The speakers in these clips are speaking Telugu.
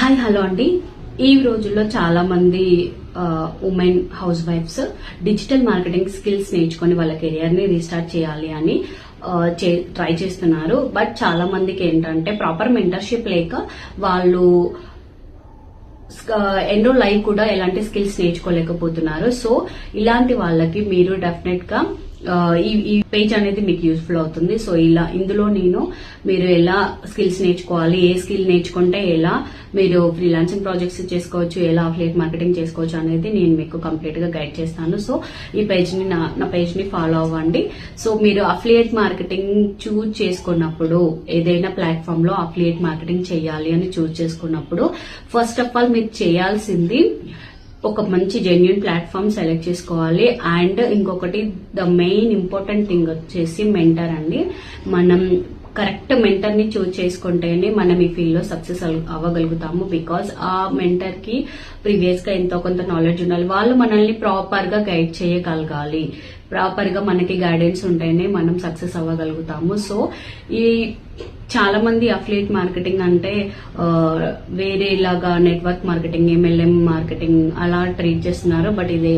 హాయ్ హలో అండి. ఈ రోజుల్లో చాలా మంది women house wives digital marketing skills నేర్చుకొని వాళ్ళ కెరియర్ ని రీస్టార్ట్ చేయాలి అని ట్రై చేస్తున్నారు. బట్ చాలా మందికి ఏంటంటే ప్రాపర్ మెంటర్షిప్ లేక వాళ్ళు ఎన్రోల్ అయి కూడా ఎలాంటి స్కిల్స్ నేర్చుకోలేకపోతున్నారు. సో ఇలాంటి వాళ్ళకి మీరు డెఫినెట్ గా ఈ పేజ్ అనేది మీకు యూస్ఫుల్ అవుతుంది. సో ఇందులో మీరు ఎలా స్కిల్స్ నేర్చుకోవాలి, ఏ స్కిల్ నేర్చుకుంటే ఎలా మీరు ఫ్రీలాన్సింగ్ ప్రాజెక్ట్స్ చేసుకోవచ్చు, ఎలా అఫిలియేట్ మార్కెటింగ్ చేసుకోవచ్చు అనేది నేను మీకు కంప్లీట్ గా గైడ్ చేస్తాను. సో ఈ పేజ్ ని నా పేజ్ ని ఫాలో అవ్వండి. సో మీరు అఫిలియేట్ మార్కెటింగ్ చూజ్ చేసుకున్నప్పుడు, ఏదైనా ప్లాట్ఫామ్ లో అఫిలియేట్ మార్కెటింగ్ చేయాలి అని చూజ్ చేసుకున్నప్పుడు ఫస్ట్ ఆఫ్ ఆల్ మీరు చేయాల్సింది ఒక మంచి జెన్యూన్ ప్లాట్ఫామ్ సెలెక్ట్ చేసుకోవాలి. అండ్ ఇంకొకటి ద మెయిన్ ఇంపార్టెంట్ థింగ్ వచ్చేసి మెంటర్ అండి. మనం కరెక్ట్ మెంటర్ ని చూజ్ చేసుకుంటేనే మనం ఈ ఫీల్డ్ లో సక్సెస్ అవ్వగలుగుతాము. బికాస్ ఆ మెంటర్ కి ప్రీవియస్ గా ఎంతో కొంత నాలెడ్జ్ ఉండాలి. వాళ్ళు మనల్ని ప్రాపర్ గా గైడ్ చేయగలగాలి. ప్రాపర్ గా మనకి గైడెన్స్ ఉంటేనే మనం సక్సెస్ అవ్వగలుగుతాము. సో ఈ చాలా మంది అఫిలియేట్ మార్కెటింగ్ అంటే వేరేలాగా నెట్వర్క్ మార్కెటింగ్, MLM మార్కెటింగ్ అలా ట్రీట్ చేస్తున్నారు. బట్ ఇది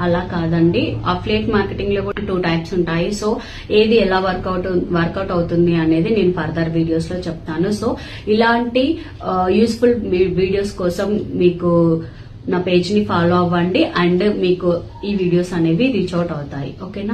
అలా కాదండి. అఫిలియేట్ మార్కెటింగ్ లో కూడా 2 టైప్స్ ఉంటాయి. సో ఏది ఎలా వర్కౌట్ అవుతుంది అనేది నేను ఫర్దర్ వీడియోస్ లో చెప్తాను. సో ఇలాంటి యూస్ఫుల్ వీడియోస్ కోసం మీకు నా పేజ్ ని ఫాలో అవ్వండి. అండ్ మీకు ఈ వీడియోస్ అనేవి రీచ్ అవుట్ అవుతాయి. ఓకేనా?